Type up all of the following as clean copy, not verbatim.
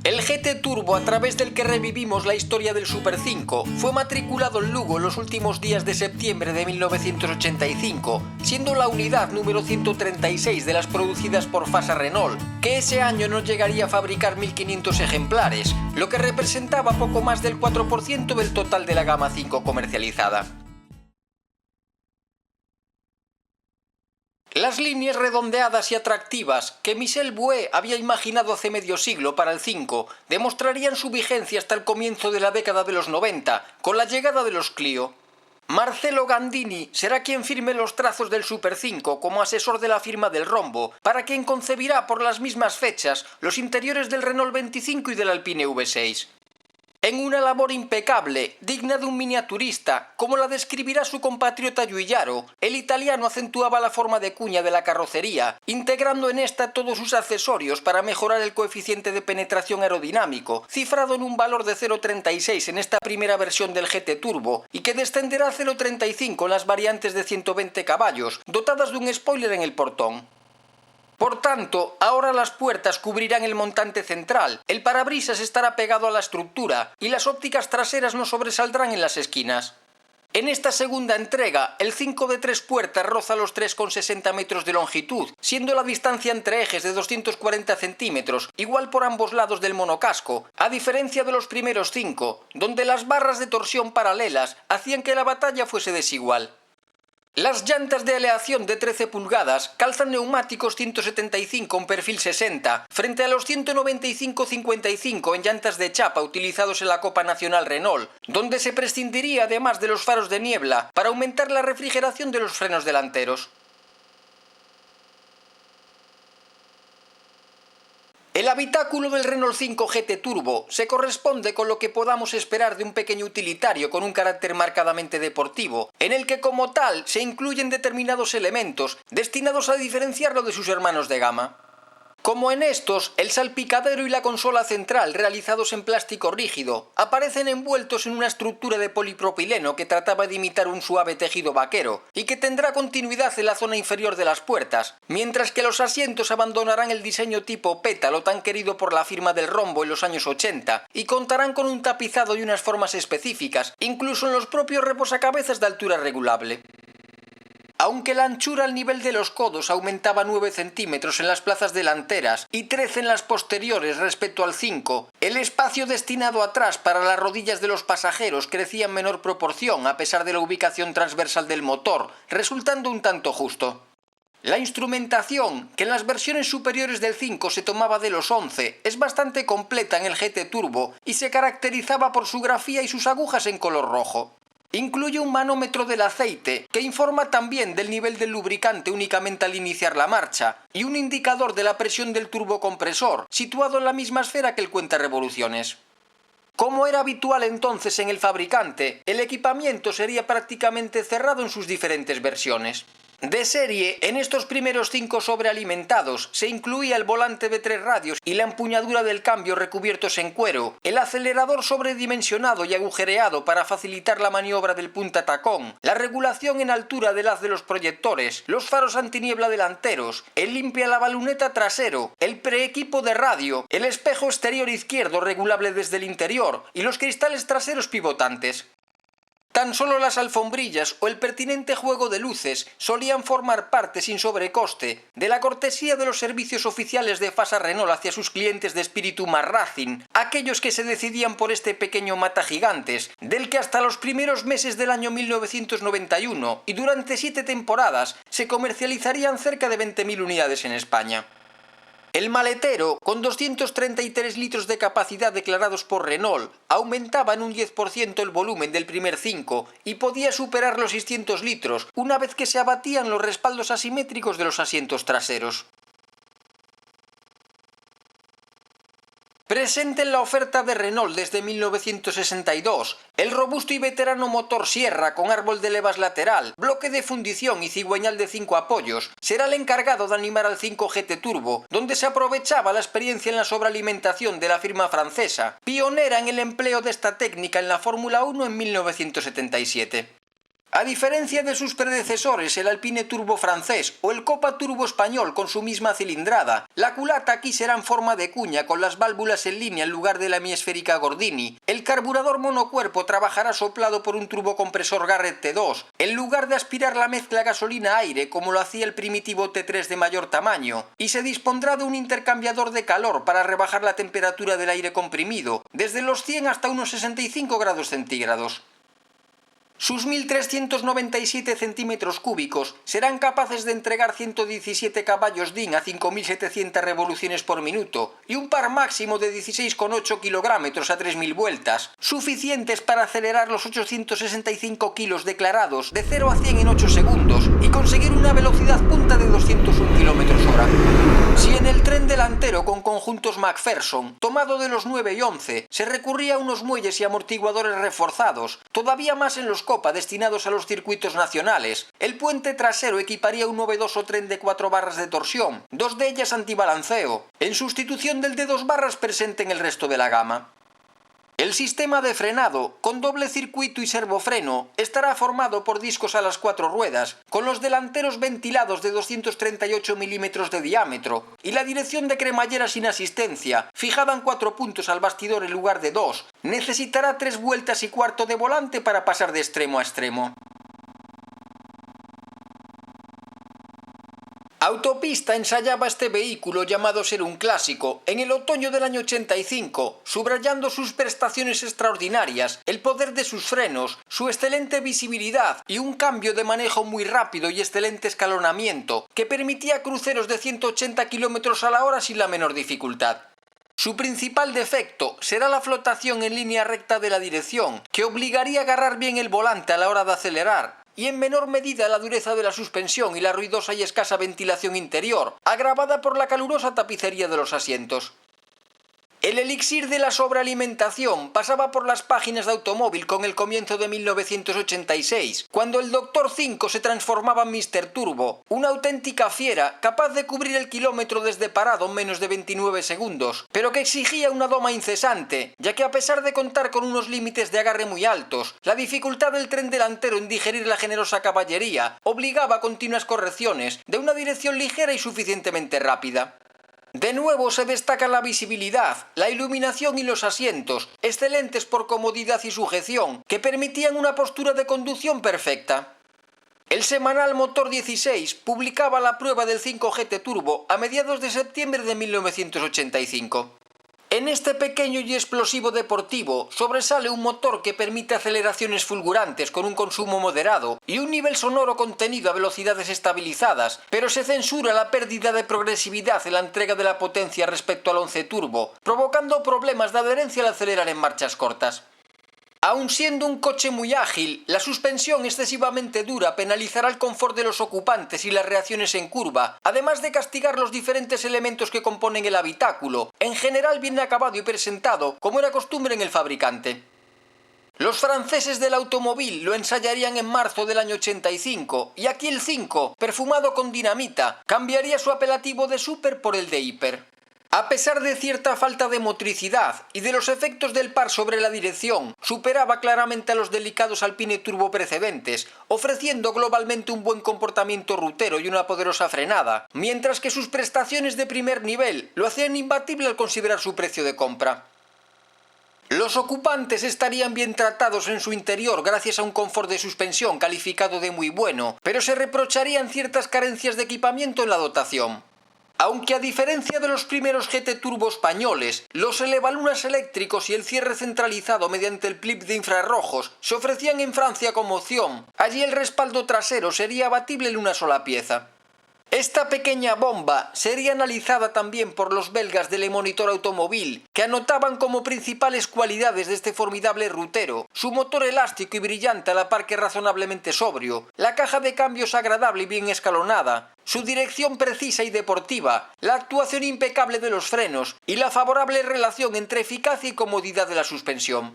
El GT Turbo, a través del que revivimos la historia del Super 5, fue matriculado en Lugo en los últimos días de septiembre de 1985, siendo la unidad número 136 de las producidas por Fasa Renault, que ese año no llegaría a fabricar 1500 ejemplares, lo que representaba poco más del 4% del total de la gama 5 comercializada. Las líneas redondeadas y atractivas que Michel Bouet había imaginado hace medio siglo para el 5 demostrarían su vigencia hasta el comienzo de la década de los 90, con la llegada de los Clio. Marcello Gandini será quien firme los trazos del Super 5 como asesor de la firma del Rombo, para quien concebirá por las mismas fechas los interiores del Renault 25 y del Alpine V6. En una labor impecable, digna de un miniaturista, como la describirá su compatriota Giugiaro, el italiano acentuaba la forma de cuña de la carrocería, integrando en esta todos sus accesorios para mejorar el coeficiente de penetración aerodinámico, cifrado en un valor de 0,36 en esta primera versión del GT Turbo, y que descenderá a 0,35 en las variantes de 120 caballos, dotadas de un spoiler en el portón. Por tanto, ahora las puertas cubrirán el montante central, el parabrisas estará pegado a la estructura y las ópticas traseras no sobresaldrán en las esquinas. En esta segunda entrega, el 5 de 3 puertas roza los 3,60 metros de longitud, siendo la distancia entre ejes de 240 centímetros, igual por ambos lados del monocasco, a diferencia de los primeros 5, donde las barras de torsión paralelas hacían que la batalla fuese desigual. Las llantas de aleación de 13 pulgadas calzan neumáticos 175 en perfil 60, frente a los 195-55 en llantas de chapa utilizados en la Copa Nacional Renault, donde se prescindiría además de los faros de niebla para aumentar la refrigeración de los frenos delanteros. El habitáculo del Renault 5 GT Turbo se corresponde con lo que podamos esperar de un pequeño utilitario con un carácter marcadamente deportivo, en el que como tal se incluyen determinados elementos destinados a diferenciarlo de sus hermanos de gama. Como en estos, el salpicadero y la consola central, realizados en plástico rígido, aparecen envueltos en una estructura de polipropileno que trataba de imitar un suave tejido vaquero, y que tendrá continuidad en la zona inferior de las puertas, mientras que los asientos abandonarán el diseño tipo pétalo tan querido por la firma del Rombo en los años 80, y contarán con un tapizado y unas formas específicas, incluso en los propios reposacabezas de altura regulable. Aunque la anchura al nivel de los codos aumentaba 9 centímetros en las plazas delanteras y 13 en las posteriores respecto al 5, el espacio destinado atrás para las rodillas de los pasajeros crecía en menor proporción a pesar de la ubicación transversal del motor, resultando un tanto justo. La instrumentación, que en las versiones superiores del 5 se tomaba de los 11, es bastante completa en el GT Turbo y se caracterizaba por su grafía y sus agujas en color rojo. Incluye un manómetro del aceite, que informa también del nivel del lubricante únicamente al iniciar la marcha, y un indicador de la presión del turbocompresor, situado en la misma esfera que el cuentarevoluciones. Como era habitual entonces en el fabricante, el equipamiento sería prácticamente cerrado en sus diferentes versiones. De serie, en estos primeros 5 sobrealimentados se incluía el volante de 3 radios y la empuñadura del cambio recubiertos en cuero, el acelerador sobredimensionado y agujereado para facilitar la maniobra del punta tacón, la regulación en altura del haz de los proyectores, los faros antiniebla delanteros, el limpialabaluneta trasero, el preequipo de radio, el espejo exterior izquierdo regulable desde el interior y los cristales traseros pivotantes. Tan solo las alfombrillas o el pertinente juego de luces solían formar parte sin sobrecoste de la cortesía de los servicios oficiales de Fasa Renault hacia sus clientes de espíritu más Racing, aquellos que se decidían por este pequeño matagigantes, del que hasta los primeros meses del año 1991 y durante 7 temporadas se comercializarían cerca de 20.000 unidades en España. El maletero, con 233 litros de capacidad declarados por Renault, aumentaba en un 10% el volumen del primer 5 y podía superar los 600 litros una vez que se abatían los respaldos asimétricos de los asientos traseros. Presente en la oferta de Renault desde 1962, el robusto y veterano motor Sierra con árbol de levas lateral, bloque de fundición y cigüeñal de 5 apoyos, será el encargado de animar al 5 GT Turbo, donde se aprovechaba la experiencia en la sobrealimentación de la firma francesa, pionera en el empleo de esta técnica en la Fórmula 1 en 1977. A diferencia de sus predecesores, el Alpine Turbo francés o el Copa Turbo español con su misma cilindrada, la culata aquí será en forma de cuña con las válvulas en línea en lugar de la hemisférica Gordini. El carburador monocuerpo trabajará soplado por un turbocompresor Garrett T2, en lugar de aspirar la mezcla gasolina-aire como lo hacía el primitivo T3 de mayor tamaño, y se dispondrá de un intercambiador de calor para rebajar la temperatura del aire comprimido, desde los 100 hasta unos 65 grados centígrados. Sus 1.397 centímetros cúbicos serán capaces de entregar 117 caballos DIN a 5.700 revoluciones por minuto y un par máximo de 16,8 kilogramos a 3.000 vueltas, suficientes para acelerar los 865 kilos declarados de 0 a 100 en 8 segundos y conseguir una velocidad punta de 201 km/h. Si en el tren delantero con conjuntos McPherson, tomado de los 9 y 11, se recurría a unos muelles y amortiguadores reforzados, todavía más en los Copa destinados a los circuitos nacionales, el puente trasero equiparía un novedoso tren de 4 barras de torsión, 2 de ellas antibalanceo, en sustitución del de 2 barras presente en el resto de la gama. El sistema de frenado, con doble circuito y servofreno, estará formado por discos a las 4 ruedas, con los delanteros ventilados de 238 milímetros de diámetro, y la dirección de cremallera sin asistencia, fijada en 4 puntos al bastidor en lugar de 2, necesitará 3 vueltas y cuarto de volante para pasar de extremo a extremo. Autopista ensayaba este vehículo llamado ser un clásico en el otoño del año 85, subrayando sus prestaciones extraordinarias, el poder de sus frenos, su excelente visibilidad y un cambio de manejo muy rápido y excelente escalonamiento que permitía cruceros de 180 km/h sin la menor dificultad. Su principal defecto será la flotación en línea recta de la dirección, que obligaría a agarrar bien el volante a la hora de acelerar, y en menor medida la dureza de la suspensión y la ruidosa y escasa ventilación interior, agravada por la calurosa tapicería de los asientos. El elixir de la sobrealimentación pasaba por las páginas de Automóvil con el comienzo de 1986, cuando el Dr. 5 se transformaba en Mr. Turbo, una auténtica fiera capaz de cubrir el kilómetro desde parado en menos de 29 segundos, pero que exigía una doma incesante, ya que a pesar de contar con unos límites de agarre muy altos, la dificultad del tren delantero en digerir la generosa caballería obligaba a continuas correcciones de una dirección ligera y suficientemente rápida. De nuevo se destaca la visibilidad, la iluminación y los asientos, excelentes por comodidad y sujeción, que permitían una postura de conducción perfecta. El semanal Motor 16 publicaba la prueba del 5 GT Turbo a mediados de septiembre de 1985. En este pequeño y explosivo deportivo sobresale un motor que permite aceleraciones fulgurantes con un consumo moderado y un nivel sonoro contenido a velocidades estabilizadas, pero se censura la pérdida de progresividad en la entrega de la potencia respecto al 11 Turbo, provocando problemas de adherencia al acelerar en marchas cortas. Aun siendo un coche muy ágil, la suspensión excesivamente dura penalizará el confort de los ocupantes y las reacciones en curva, además de castigar los diferentes elementos que componen el habitáculo, en general bien acabado y presentado, como era costumbre en el fabricante. Los franceses del automóvil lo ensayarían en marzo del año 85, y aquí el 5, perfumado con dinamita, cambiaría su apelativo de Super por el de Hiper. A pesar de cierta falta de motricidad y de los efectos del par sobre la dirección, superaba claramente a los delicados Alpine Turbo precedentes, ofreciendo globalmente un buen comportamiento rutero y una poderosa frenada, mientras que sus prestaciones de primer nivel lo hacían imbatible al considerar su precio de compra. Los ocupantes estarían bien tratados en su interior gracias a un confort de suspensión calificado de muy bueno, pero se reprocharían ciertas carencias de equipamiento en la dotación. Aunque a diferencia de los primeros GT Turbo españoles, los elevalunas eléctricos y el cierre centralizado mediante el clip de infrarrojos se ofrecían en Francia como opción, allí el respaldo trasero sería abatible en una sola pieza. Esta pequeña bomba sería analizada también por los belgas de Le Monitor Automobile, que anotaban como principales cualidades de este formidable rutero su motor elástico y brillante a la par que razonablemente sobrio, la caja de cambios agradable y bien escalonada, su dirección precisa y deportiva, la actuación impecable de los frenos y la favorable relación entre eficacia y comodidad de la suspensión.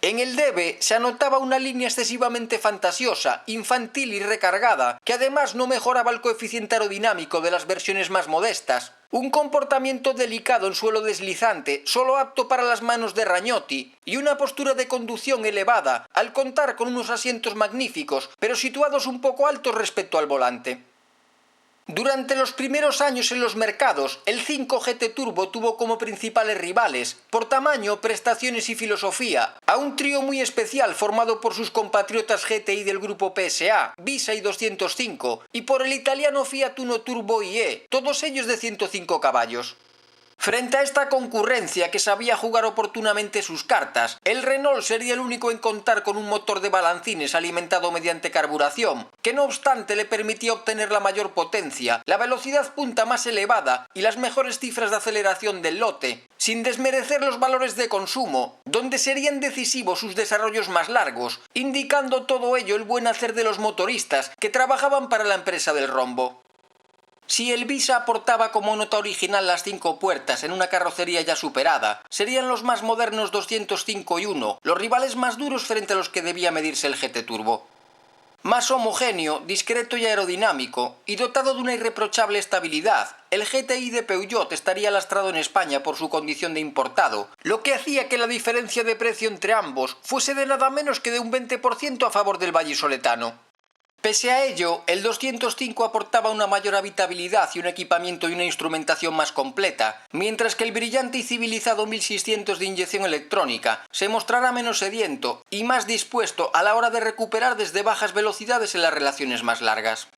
En el DB se anotaba una línea excesivamente fantasiosa, infantil y recargada, que además no mejoraba el coeficiente aerodinámico de las versiones más modestas. un comportamiento delicado en suelo deslizante, solo apto para las manos de Ragnotti, y una postura de conducción elevada, al contar con unos asientos magníficos, pero situados un poco altos respecto al volante. Durante los primeros años en los mercados, el 5 GT Turbo tuvo como principales rivales, por tamaño, prestaciones y filosofía, a un trío muy especial formado por sus compatriotas GTI del grupo PSA, Visa y 205, y por el italiano Fiat Uno Turbo IE, todos ellos de 105 caballos. Frente a esta concurrencia que sabía jugar oportunamente sus cartas, el Renault sería el único en contar con un motor de balancines alimentado mediante carburación, que no obstante le permitía obtener la mayor potencia, la velocidad punta más elevada y las mejores cifras de aceleración del lote, sin desmerecer los valores de consumo, donde serían decisivos sus desarrollos más largos, indicando todo ello el buen hacer de los motoristas que trabajaban para la empresa del rombo. Si el Visa aportaba como nota original las 5 puertas en una carrocería ya superada, serían los más modernos 205 y 1 los rivales más duros frente a los que debía medirse el GT Turbo. Más homogéneo, discreto y aerodinámico, y dotado de una irreprochable estabilidad, el GTI de Peugeot estaría lastrado en España por su condición de importado, lo que hacía que la diferencia de precio entre ambos fuese de nada menos que de un 20% a favor del vallisoletano. Pese a ello, el 205 aportaba una mayor habitabilidad y un equipamiento y una instrumentación más completa, mientras que el brillante y civilizado 1600 de inyección electrónica se mostrará menos sediento y más dispuesto a la hora de recuperar desde bajas velocidades en las relaciones más largas.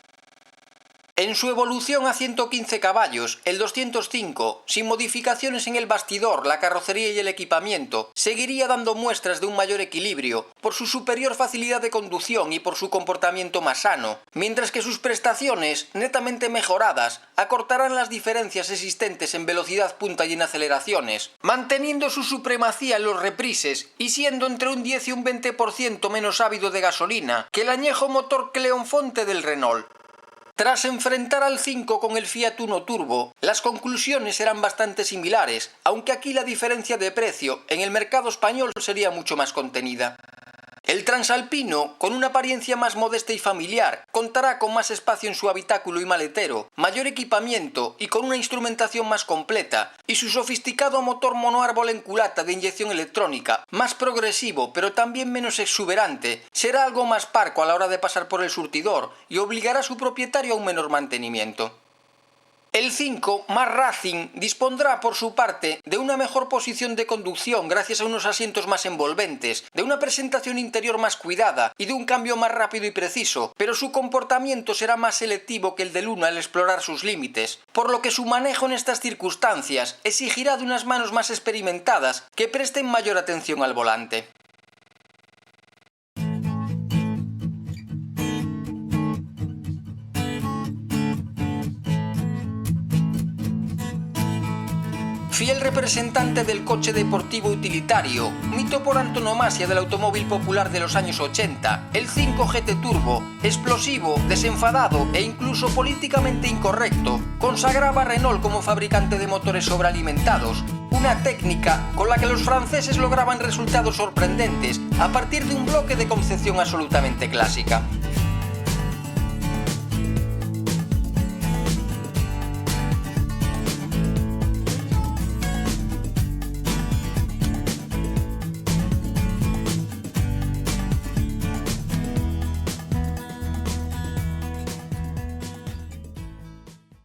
En su evolución a 115 caballos, el 205, sin modificaciones en el bastidor, la carrocería y el equipamiento, seguiría dando muestras de un mayor equilibrio, por su superior facilidad de conducción y por su comportamiento más sano, mientras que sus prestaciones, netamente mejoradas, acortarán las diferencias existentes en velocidad punta y en aceleraciones, manteniendo su supremacía en los reprises y siendo entre un 10 y un 20% menos ávido de gasolina que el añejo motor Cleonfonte del Renault. Tras enfrentar al 5 con el Fiat Uno Turbo, las conclusiones eran bastante similares, aunque aquí la diferencia de precio en el mercado español sería mucho más contenida. El Transalpino, con una apariencia más modesta y familiar, contará con más espacio en su habitáculo y maletero, mayor equipamiento y con una instrumentación más completa, y su sofisticado motor monoárbol en culata de inyección electrónica, más progresivo pero también menos exuberante, será algo más parco a la hora de pasar por el surtidor y obligará a su propietario a un menor mantenimiento. El 5, más Racing, dispondrá por su parte de una mejor posición de conducción gracias a unos asientos más envolventes, de una presentación interior más cuidada y de un cambio más rápido y preciso, pero su comportamiento será más selectivo que el del 1 al explorar sus límites, por lo que su manejo en estas circunstancias exigirá de unas manos más experimentadas que presten mayor atención al volante. Fiel representante del coche deportivo utilitario, mito por antonomasia del automóvil popular de los años 80, el 5 GT Turbo, explosivo, desenfadado e incluso políticamente incorrecto, consagraba a Renault como fabricante de motores sobrealimentados, una técnica con la que los franceses lograban resultados sorprendentes a partir de un bloque de concepción absolutamente clásica.